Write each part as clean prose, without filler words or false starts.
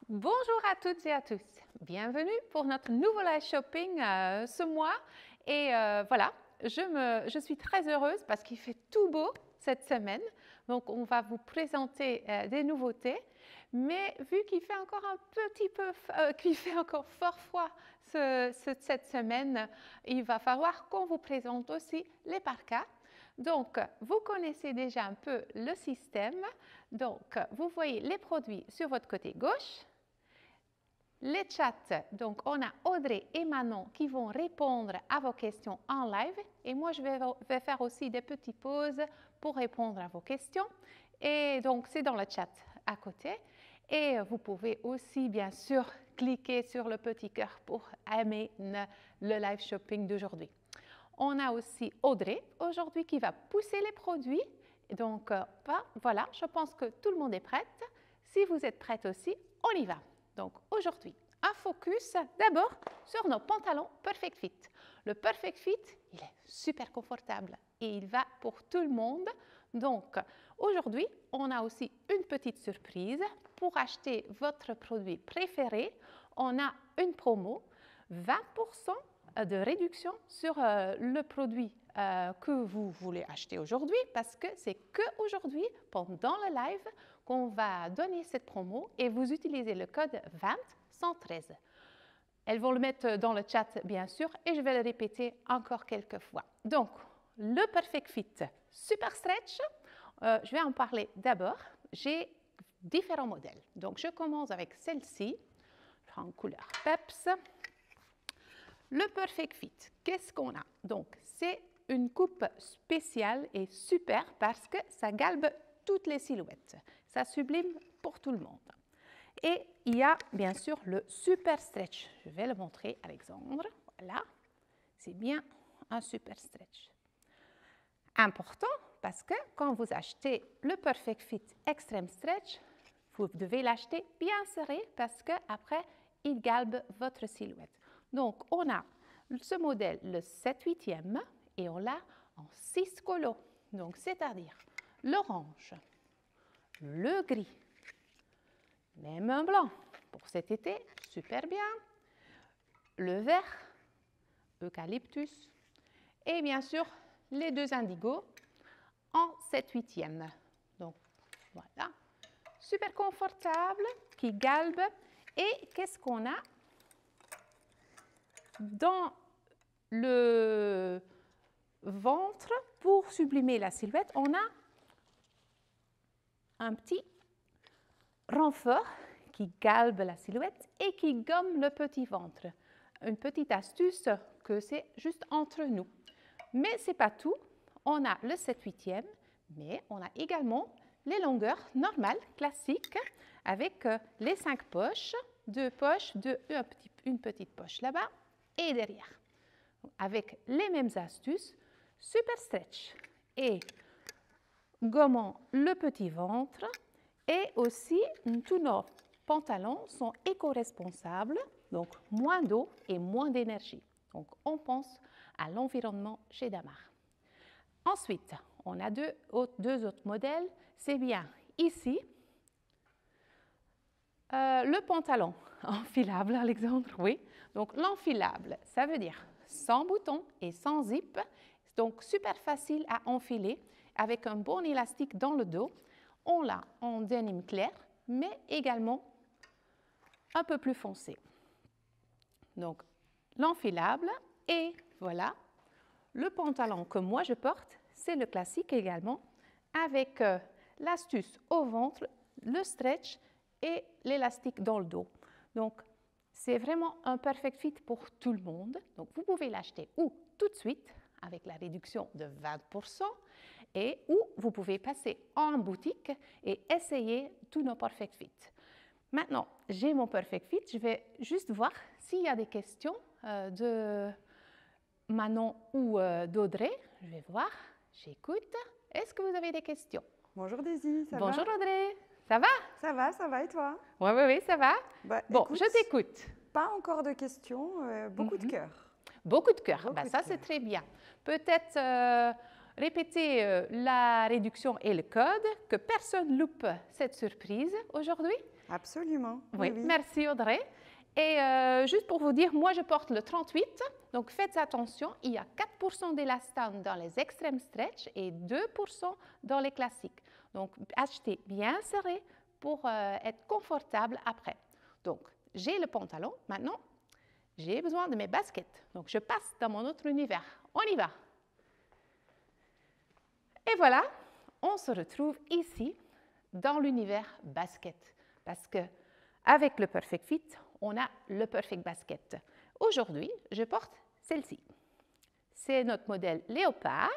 Bonjour à toutes et à tous. Bienvenue pour notre nouveau live shopping ce mois. Et voilà, je suis très heureuse parce qu'il fait tout beau cette semaine. Donc, on va vous présenter des nouveautés. Mais vu qu'il fait encore un petit peu, qu'il fait encore fort froid cette semaine, il va falloir qu'on vous présente aussi les parkas. Donc, vous connaissez déjà un peu le système. Donc, vous voyez les produits sur votre côté gauche. Les chats, donc on a Audrey et Manon qui vont répondre à vos questions en live et moi je vais faire aussi des petites pauses pour répondre à vos questions et donc c'est dans le chat à côté et vous pouvez aussi bien sûr cliquer sur le petit cœur pour aimer le live shopping d'aujourd'hui. On a aussi Audrey aujourd'hui qui va pousser les produits donc voilà, je pense que tout le monde est prêt. Si vous êtes prête aussi, on y va. Donc aujourd'hui, un focus d'abord sur nos pantalons Perfect Fit. Le Perfect Fit, il est super confortable et il va pour tout le monde. Donc aujourd'hui, on a aussi une petite surprise. Pour acheter votre produit préféré, on a une promo, 20% de réduction sur le produit que vous voulez acheter aujourd'hui parce que c'est qu'aujourd'hui, pendant le live, qu'on va donner cette promo et vous utilisez le code 20113. Elles vont le mettre dans le chat, bien sûr, et je vais le répéter encore quelques fois. Donc, le Perfect Fit Super Stretch, je vais en parler d'abord. J'ai différents modèles. Donc, je commence avec celle-ci, en couleur Peps. Le Perfect Fit, qu'est-ce qu'on a? Donc, c'est une coupe spéciale et super parce que ça galbe toutes les silhouettes. Ça sublime pour tout le monde. Et il y a bien sûr le Super Stretch. Je vais le montrer, Alexandre. Voilà, c'est bien un Super Stretch. Important parce que quand vous achetez le Perfect Fit Extreme Stretch, vous devez l'acheter bien serré parce qu'après, il galbe votre silhouette. Donc, on a ce modèle, le 7/8e, et on l'a en 6 colos. Donc, c'est-à-dire l'orange, le gris, même un blanc pour cet été, super bien, le vert, eucalyptus, et bien sûr les deux indigos en 7/8e. Donc voilà, super confortable, qui galbe. Et qu'est-ce qu'on a dans le ventre pour sublimer la silhouette? On a un petit renfort qui galbe la silhouette et qui gomme le petit ventre. Une petite astuce que c'est juste entre nous. Mais ce n'est pas tout. On a le 7/8e, mais on a également les longueurs normales, classiques, avec les 5 poches, 2 poches, une petite poche là-bas et derrière. Avec les mêmes astuces, super stretch et gommant le petit ventre. Et aussi, tous nos pantalons sont éco-responsables, donc moins d'eau et moins d'énergie. Donc, on pense à l'environnement chez Damar. Ensuite, on a deux autres modèles. C'est bien ici, le pantalon enfilable, Alexandre, oui. Donc, l'enfilable, ça veut dire sans bouton et sans zip. Donc, super facile à enfiler avec un bon élastique dans le dos. On l'a en denim clair, mais également un peu plus foncé. Donc, l'enfilable et voilà, le pantalon que moi je porte, c'est le classique également, avec l'astuce au ventre, le stretch et l'élastique dans le dos. Donc, c'est vraiment un perfect fit pour tout le monde. Donc, vous pouvez l'acheter ou tout de suite avec la réduction de 20%, et ou vous pouvez passer en boutique et essayer tous nos Perfect Fit. Maintenant, j'ai mon Perfect Fit. Je vais juste voir s'il y a des questions de Manon ou d'Audrey. Je vais voir, j'écoute. Est-ce que vous avez des questions? Bonjour Daisy, ça va? Bonjour Audrey, ça va? Ça va et toi? Oui, ça va. Bah, Bon, écoute, je t'écoute. Pas encore de questions, beaucoup de cœur. Beaucoup de cœur, ça c'est très bien. Peut-être répéter la réduction et le code, que personne loupe cette surprise aujourd'hui. Absolument. Oui, Oui. merci Audrey. Et juste pour vous dire, moi je porte le 38, donc faites attention, il y a 4% d'élastane dans les extrêmes stretch et 2% dans les classiques. Donc achetez bien serré pour être confortable après. Donc j'ai le pantalon, maintenant j'ai besoin de mes baskets. Donc je passe dans mon autre univers. On y va. Et voilà, on se retrouve ici dans l'univers basket. Parce que avec le Perfect Fit, on a le Perfect Basket. Aujourd'hui, je porte celle-ci. C'est notre modèle léopard.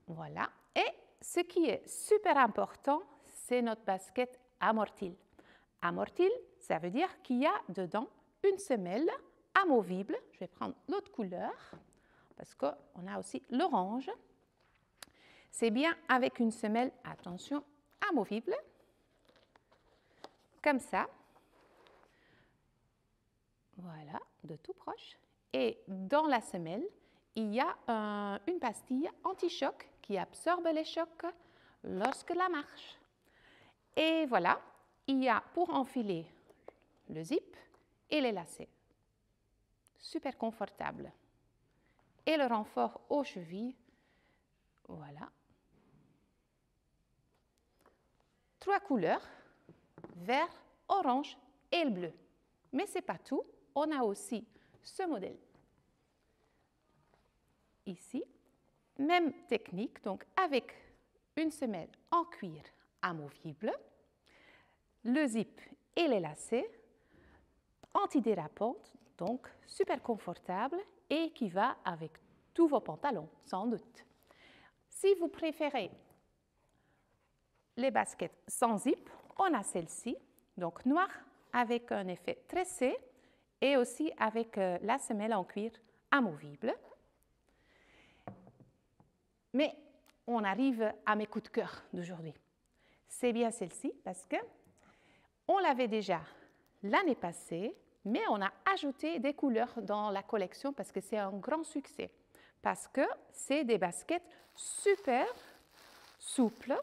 Voilà. Et ce qui est super important, c'est notre basket amortile. Amortile, ça veut dire qu'il y a dedans une semelle amovible. Je vais prendre l'autre couleur parce qu'on a aussi l'orange. C'est bien avec une semelle, attention, amovible, comme ça. Voilà, de tout proche. Et dans la semelle, il y a une pastille anti-choc qui absorbe les chocs lorsque la marche. Et voilà, il y a pour enfiler le zip et les lacets. Super confortable. Et le renfort aux chevilles. Voilà. 3 couleurs, vert, orange et le bleu. Mais ce n'est pas tout. On a aussi ce modèle. Ici, même technique, donc avec une semelle en cuir amovible, le zip et les lacets, antidérapante, donc super confortable et qui va avec tous vos pantalons, sans doute. Si vous préférez les baskets sans zip, on a celle-ci, donc noire avec un effet tressé et aussi avec la semelle en cuir amovible. Mais on arrive à mes coups de cœur d'aujourd'hui. C'est bien celle-ci parce que on l'avait déjà l'année passée, mais on a ajouté des couleurs dans la collection parce que c'est un grand succès. Parce que c'est des baskets super souples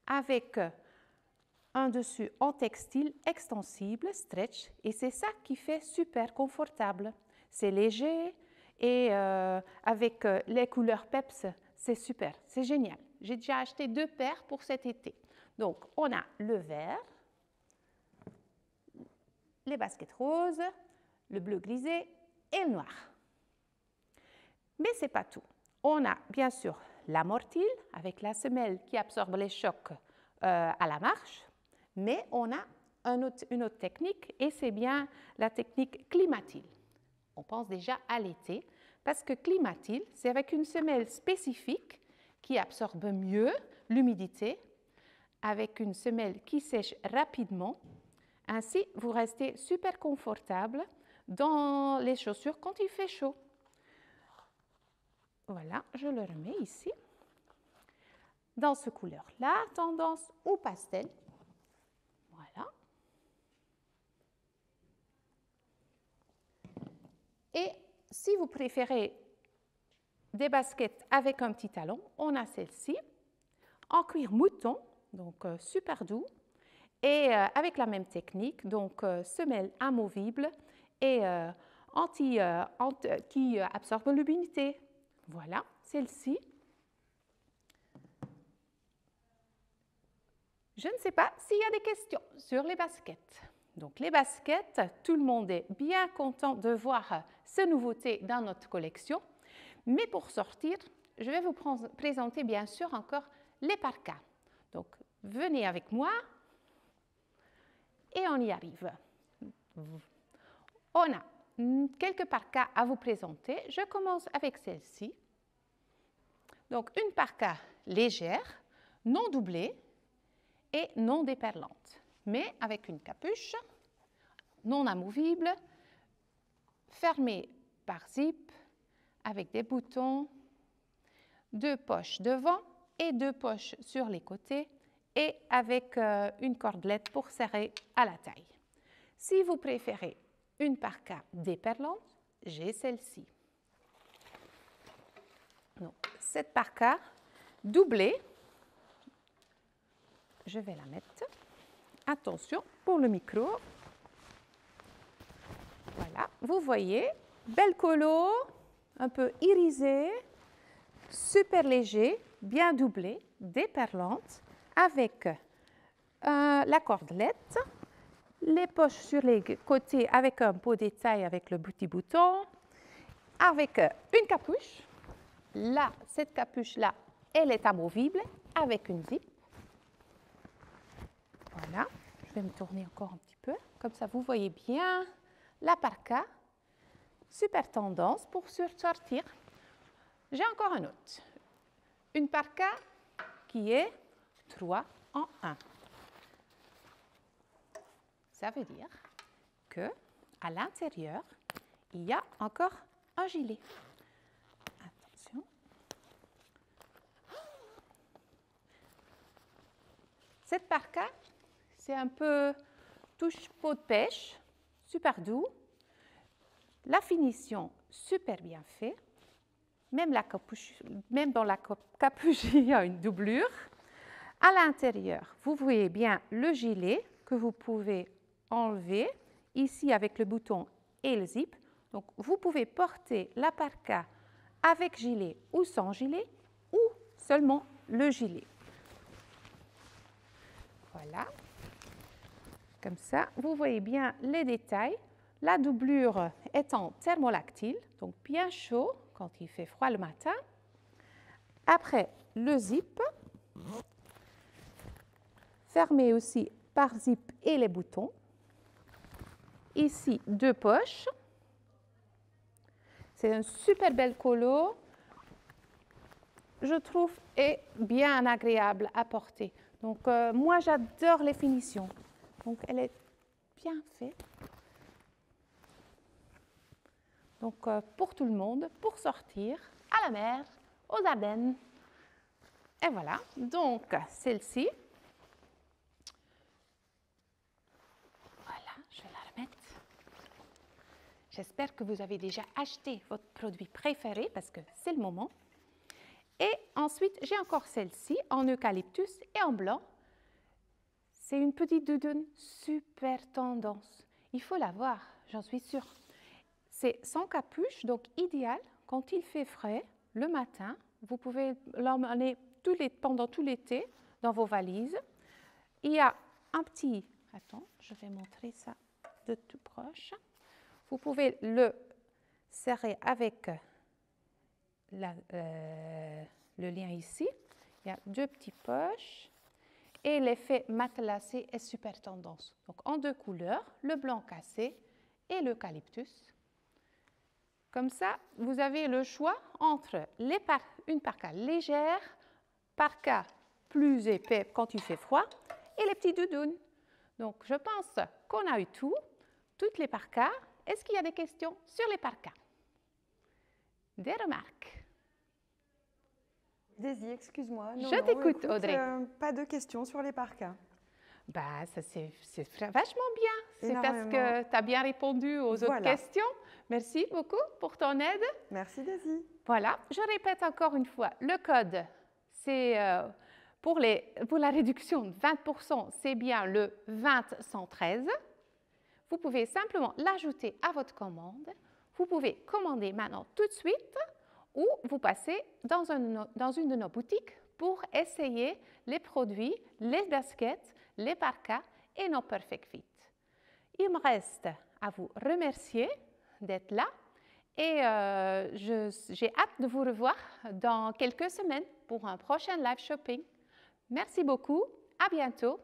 avec un dessus en textile extensible, stretch, et c'est ça qui fait super confortable. C'est léger et avec les couleurs peps, c'est super, c'est génial. J'ai déjà acheté 2 paires pour cet été. Donc, on a le vert, les baskets roses, le bleu grisé et le noir. Mais ce n'est pas tout. On a bien sûr l'amortile avec la semelle qui absorbe les chocs à la marche, mais on a une autre technique et c'est bien la technique climatile. On pense déjà à l'été parce que climatile, c'est avec une semelle spécifique qui absorbe mieux l'humidité, avec une semelle qui sèche rapidement. Ainsi, vous restez super confortable dans les chaussures quand il fait chaud. Voilà, je le remets ici. Dans ce couleur-là, tendance au pastel. Voilà. Et si vous préférez des baskets avec un petit talon, on a celle-ci en cuir mouton, donc super doux, et avec la même technique, donc semelle amovible et qui absorbe l'humidité. Voilà, celle-ci. Je ne sais pas s'il y a des questions sur les baskets. Donc les baskets, tout le monde est bien content de voir ces nouveautés dans notre collection. Mais pour sortir, je vais vous présenter bien sûr encore les parkas. Donc venez avec moi et on y arrive. On a quelques parkas à vous présenter. Je commence avec celle-ci. Donc une parka légère, non doublée et non déperlante, mais avec une capuche non amovible, fermée par zip, avec des boutons, 2 poches devant et 2 poches sur les côtés et avec une cordelette pour serrer à la taille. Si vous préférez une parka déperlante, j'ai celle-ci. Donc, cette parka doublée, je vais la mettre. attention pour le micro. Voilà, vous voyez, belle colo, un peu irisée, super léger, bien doublé, déperlante, avec la cordelette, les poches sur les côtés avec un beau détail avec le petit bouton, avec une capuche. Là, cette capuche-là, elle est amovible avec une zip. Voilà, je vais me tourner encore un petit peu, comme ça vous voyez bien la parka. Super tendance pour sortir. J'ai encore un autre. Une parka qui est 3 en 1. Ça veut dire que à l'intérieur, il y a encore un gilet. Attention. Cette parka, c'est un peu touche peau de pêche, super doux. La finition, super bien faite. Même dans la capuche, il y a une doublure. À l'intérieur, vous voyez bien le gilet que vous pouvez enlever ici avec le bouton et le zip. Donc, vous pouvez porter la parka avec gilet ou sans gilet ou seulement le gilet. Voilà. Comme ça, vous voyez bien les détails. La doublure étant thermolactyle, donc bien chaud quand il fait froid le matin. Après, le zip, fermé aussi par zip et les boutons. Ici, 2 poches. C'est un super bel colo, je trouve, et bien agréable à porter. Donc, moi, j'adore les finitions. Donc, elle est bien faite. Donc, pour tout le monde, pour sortir à la mer, aux Ardennes. Et voilà, donc celle-ci. Voilà, je vais la remettre. J'espère que vous avez déjà acheté votre produit préféré parce que c'est le moment. Et ensuite, j'ai encore celle-ci en eucalyptus et en blanc. C'est une petite doudoune super tendance. Il faut la voir, j'en suis sûre. C'est sans capuche, donc idéal quand il fait frais le matin. Vous pouvez l'emmener pendant tout l'été dans vos valises. Il y a un petit... Attends, je vais montrer ça de tout proche. Vous pouvez le serrer avec le lien ici. Il y a 2 petites poches. Et l'effet matelassé est super tendance. Donc en 2 couleurs, le blanc cassé et l'eucalyptus. Comme ça, vous avez le choix entre une parka légère, parka plus épais quand il fait froid, et les petits doudounes. Donc, je pense qu'on a eu toutes les parkas. Est-ce qu'il y a des questions sur les parkas? Des remarques? Daisy, excuse-moi. Je t'écoute, Audrey. Pas de questions sur les parkas. Bah, ça c'est vachement bien. C'est parce Énormément. que tu as bien répondu aux autres questions. Merci beaucoup pour ton aide. Merci, Daisy. Voilà, je répète encore une fois, le code, c'est pour la réduction de 20%, c'est bien le 20113. Vous pouvez simplement l'ajouter à votre commande. Vous pouvez commander maintenant tout de suite ou vous passez dans une de nos boutiques pour essayer les produits, les baskets, les parkas et nos Perfect Fit. Il me reste à vous remercier d'être là et j'ai hâte de vous revoir dans quelques semaines pour un prochain live shopping. Merci beaucoup, à bientôt.